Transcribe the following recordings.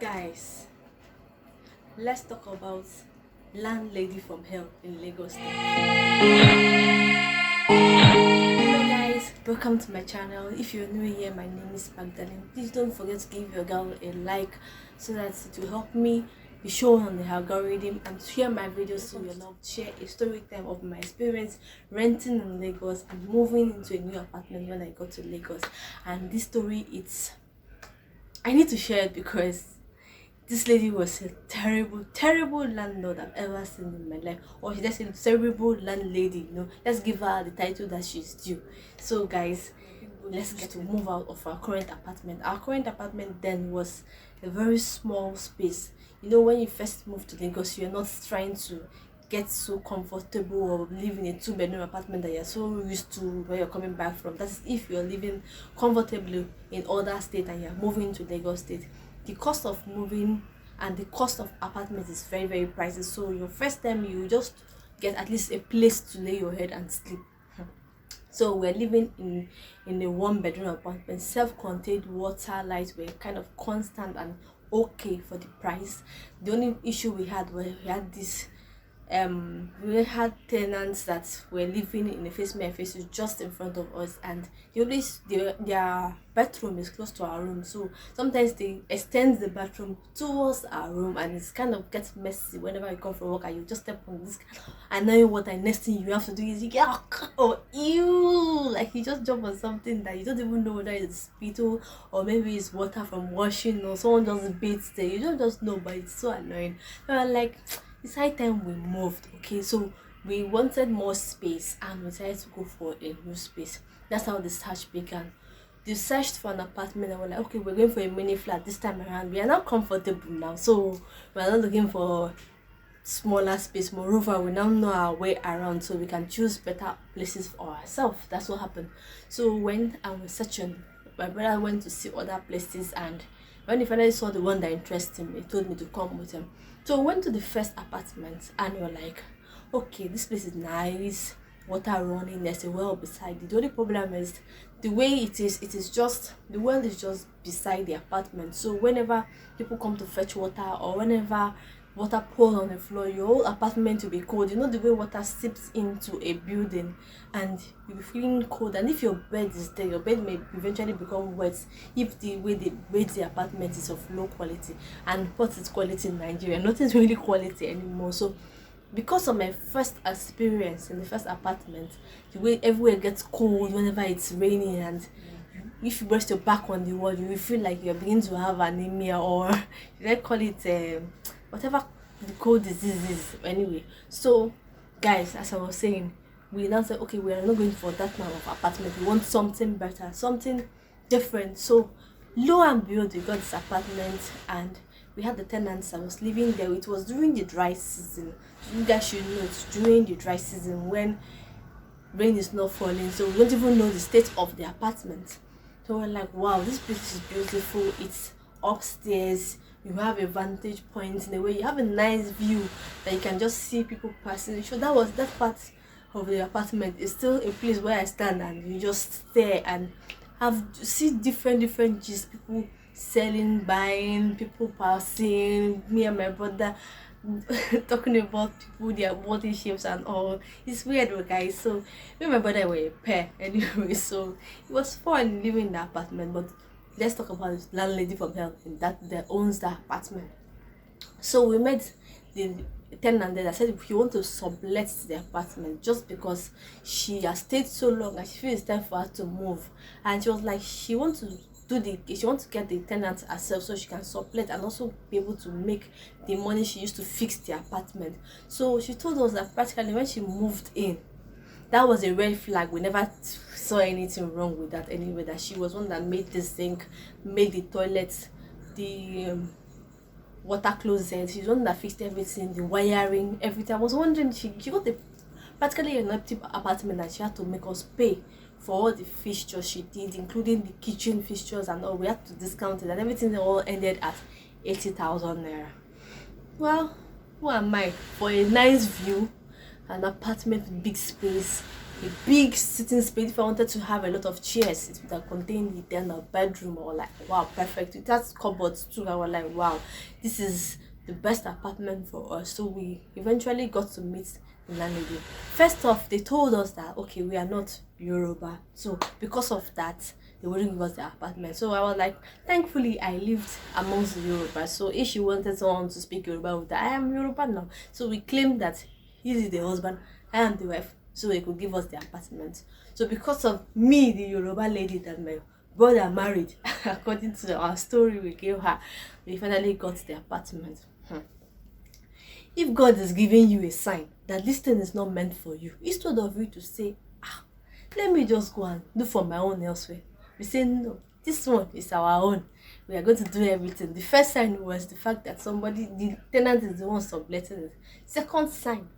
Guys, let's talk about Landlady from Hell in Lagos State. Hello guys, welcome to my channel. If you're new here, my name is Magdalene. Please don't forget to give your girl a like so that it will help me be shown on the algorithm and share my videos so you love. Share a story time of my experience renting in Lagos and moving into a new apartment when I got to Lagos. And this story, I need to share it because this lady was a terrible landlord I've ever seen in my life. Or she just a terrible landlady, Let's give her the title that she's due. So guys, let's get to move out of our current apartment. Our current apartment then was a very small space. When you first move to Lagos, you're not trying to get so comfortable or live in a two-bedroom apartment that you're so used to where you're coming back from. That is if you're living comfortably in other state and you're moving to Lagos state. The cost of moving and the cost of apartment is very pricey. So your first time you just get at least a place to lay your head and sleep. So we're living in a one-bedroom apartment, self-contained, water, lights were kind of constant and okay for the price. The only issue we had was we had tenants that were living in the face my face just in front of us, and their bathroom is close to our room, so sometimes they extend the bathroom towards our room and it's kind of gets messy whenever you come from work and you just step on this and now what the next thing you have to do is you get or ew, like you just jump on something that you don't even know whether it's spittle or maybe it's water from washing or someone just bathes there, you don't just know, but it's so annoying. So I'm like, it's high time we moved. Okay, so we wanted more space and we decided to go for a new space. That's how the search began. They searched for an apartment and we're like, okay, we're going for a mini flat this time around. We are now comfortable now, so we're not looking for smaller space. Moreover, we now know our way around, so we can choose better places for ourselves. That's what happened. So we went and we searched. My brother went to see other places, and when he finally saw the one that interested him, he told me to come with him. So we went to the first apartment and we were like, okay, this place is nice, water running, there's a well beside it. The only problem is the way it is just, the well is just beside the apartment. So whenever people come to fetch water or whenever water pours on the floor, your whole apartment will be cold. The way water seeps into a building and you'll be feeling cold, and if your bed is there, your bed may eventually become wet if the way they made the apartment is of low quality. And what is quality in Nigeria? Nothing's really quality anymore. So because of my first experience in the first apartment, the way everywhere gets cold whenever it's raining, and if you rest your back on the wall, you will feel like you're beginning to have anemia, or let's call it whatever the cold disease is anyway. So guys, as I was saying, we now said, okay, we are not going for that kind of apartment, we want something better, something different. So lo and behold, we got this apartment and we had the tenants that was living there. It was during the dry season. You guys should know it's during the dry season when rain is not falling, so we don't even know the state of the apartment. So we're like, wow, this place is beautiful, it's upstairs, you have a vantage point in a way, you have a nice view that you can just see people passing. So that part of the apartment is still a place where I stand and you just stare and see different gist, people selling, buying, people passing, me and my brother talking about people, their body shapes and all. It's weird, guys. So me and my brother were a pair anyway, so it was fun living in the apartment. But let's talk about this landlady from hell that owns the apartment. So we met the tenant there that said if you want to sublet the apartment, just because she has stayed so long and she feels it's time for her to move, and she was like she wants to get the tenant herself so she can sublet and also be able to make the money she used to fix the apartment. So she told us that practically when she moved in, that was a red flag. We never saw anything wrong with that anyway, that she was one that made the sink, made the toilets, the water closet. She's the one that fixed everything, the wiring, everything. I was wondering, she got practically an empty apartment that she had to make us pay for all the fixtures she did, including the kitchen fixtures and all. We had to discount it and everything all ended at 80,000 naira. Well, who am I for a nice view, an apartment with big space, a big sitting space. If I wanted to have a lot of chairs, it would have contained it. Then a bedroom, or like, wow, perfect. It has cupboards too. I was like, wow, this is the best apartment for us. So we eventually got to meet the landlady. First off, they told us that okay, we are not Yoruba, so because of that they wouldn't give us the apartment. So I was like, thankfully I lived amongst the Yoruba, so if she wanted someone to speak Yoruba with her, I am Yoruba now. So we claimed that he is the husband, I am the wife, so they could give us the apartment. So because of me, the Yoruba lady that my brother married, according to our story we gave her, we finally got the apartment. If God is giving you a sign that this thing is not meant for you, instead of you to say, let me just go and do for my own elsewhere, we say no, this one is our own. We are going to do everything. The first sign was the fact that the tenant is the one subletting it. Second sign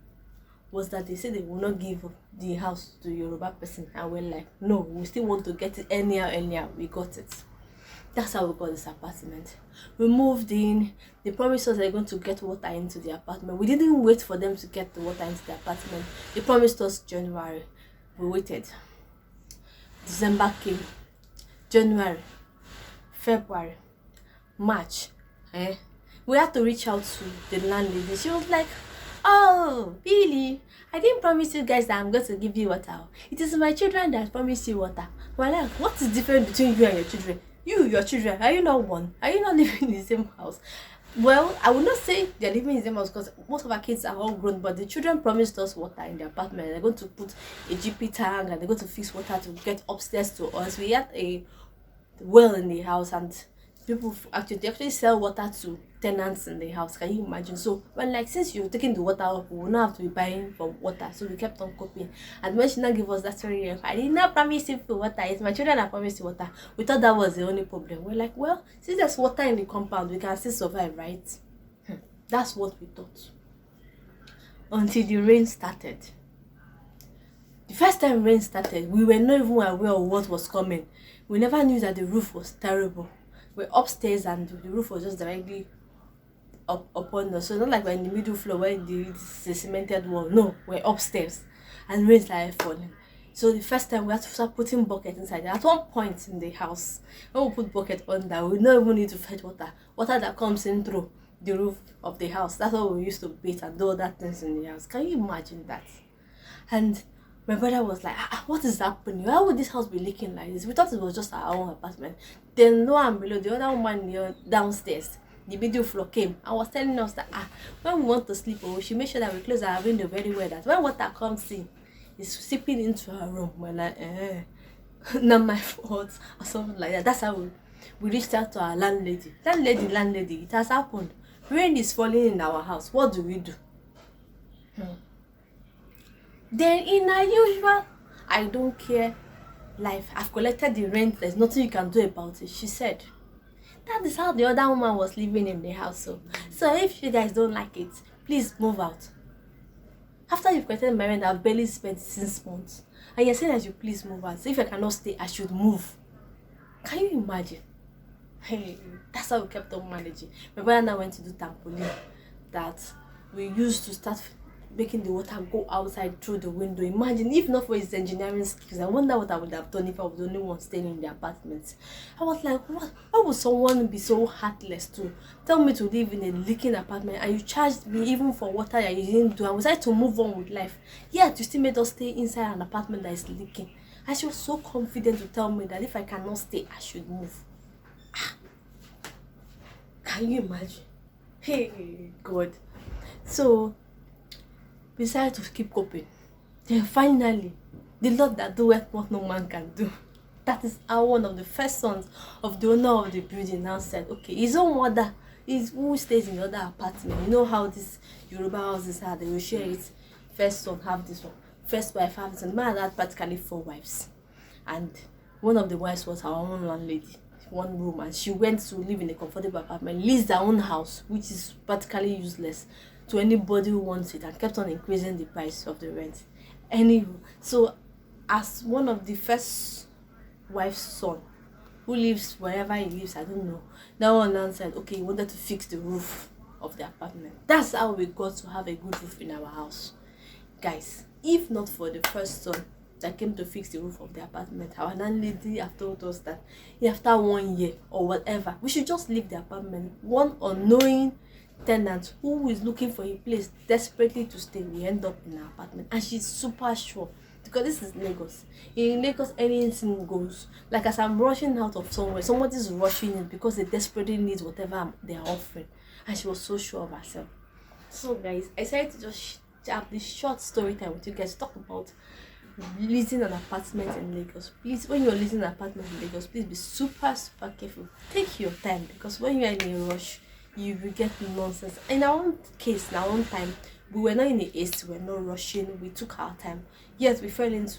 was that they said they will not give the house to a Yoruba person, and we're like, no, we still want to get it anyhow. We got it. That's how we got this apartment. We moved in. They promised us they're going to get water into the apartment. We didn't wait for them to get the water into the apartment. They promised us January. We waited. December came. January, February, March. We had to reach out to the landlady. She was like, oh, Billy, I didn't promise you guys that I'm going to give you water. It is my children that promised you water. We're like, what is different between you and your children? Your children, are you not one? Are you not living in the same house? Well, I would not say they're living in the same house because most of our kids are all grown, but the children promised us water in the apartment. They're going to put a GP tank and they're going to fix water to get upstairs to us. We had a well in the house, and they actually sell water to tenants in the house. Can you imagine? So when, like, since you're taking the water up, we will not have to be buying for water. So we kept on copying. And when she now gave us that story, I did not promise you for water, it's my children that promised you water. We thought that was the only problem. We're like, well, since there's water in the compound, we can still survive, right? That's what we thought. Until the rain started. The first time rain started, we were not even aware of what was coming. We never knew that the roof was terrible. We're upstairs and the roof was just directly upon us. So not like we're in the middle floor where it's a cemented wall. No, we're upstairs and rain started falling. So the first time we had to start putting buckets inside. At one point in the house, when we put bucket under, we don't even need to fetch water. Water that comes in through the roof of the house. That's what we used to bathe and do other things in the house. Can you imagine that? And my brother was like, what is happening? Why would this house be leaking like this? We thought it was just our own apartment. Then lo and below, the other woman downstairs, the middle floor, came and was telling us that when we want to sleep, we should make sure that we close our window very well, that when water comes in, it's seeping into our room. We're like, not my fault, or something like that. That's how we reached out to our landlady. Landlady, it has happened. Rain is falling in our house. What do we do? Then in our usual, I don't care life, I've collected the rent, there's nothing you can do about it, she said. That is how the other woman was living in the house. So if you guys don't like it, please move out. After you've collected my rent, I've barely spent 6 months, and you're saying that you please move out. So if I cannot stay, I should move. Can you imagine? Hey, that's how we kept on managing. My brother now went to do trampoline that we used to start making the water go outside through the window. Imagine, if not for his engineering skills, I wonder what I would have done if I was the only one staying in the apartment. I was like, why would someone be so heartless to tell me to live in a leaking apartment, and you charged me even for water that you didn't do, and we decided to move on with life, yet you still made us stay inside an apartment that is leaking. And she was so confident to tell me that if I cannot stay, I should move. Can you imagine? Hey God. So we decided to keep coping. Then finally, the Lord that doeth what no man can do. That is how one of the first sons of the owner of the building now said, okay, his own mother is who stays in the other apartment. You know how these Yoruba houses are, they will share it. First son have this one, first wife have this one. Man had practically 4 wives. And one of the wives was our own landlady, one room, and she went to live in a comfortable apartment, leased her own house, which is practically useless to anybody who wants it, and kept on increasing the price of the rent. Anyway, so as one of the first wife's son, who lives wherever he lives, I don't know, that one now said, okay, he wanted to fix the roof of the apartment. That's how we got to have a good roof in our house. Guys, if not for the first son that came to fix the roof of the apartment. Our landlady have told us that after 1 year or whatever, we should just leave the apartment. One unknowing tenant who is looking for a place desperately to stay will end up in our apartment, and she's super sure, because this is Lagos. In Lagos, anything goes. Like, as I'm rushing out of somewhere, somebody's rushing in because they desperately need whatever they are offering, and she was so sure of herself. So guys, I decided to just have this short story time with you guys, talk about leasing an apartment in Lagos. Please, when you're leasing an apartment in Lagos, please be super careful. Take your time, because when you're in a rush, you will get nonsense. In our own case, in our own time, we were not in a haste, we were not rushing, we took our time. Yes, we fell into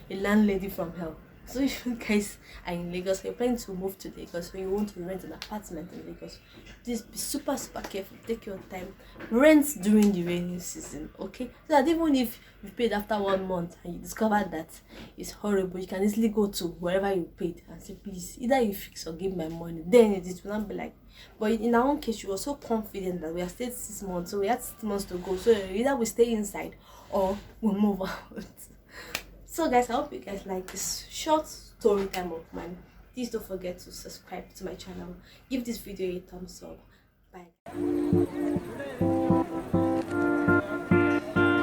a landlady from hell. So if you guys are in Lagos, you're planning to move to Lagos, or you want to rent an apartment in Lagos, please be super careful. Take your time. Rent during the rainy season, okay? So that even if you paid after 1 month and you discover that it's horrible, you can easily go to wherever you paid and say, please, either you fix or give my money. Then it will not be like. But in our own case, we were so confident that we have stayed 6 months, so we had 6 months to go. So either we stay inside or we move out. So guys, I hope you guys like this short story time of mine. Please don't forget to subscribe to my channel. Give this video a thumbs up. Bye.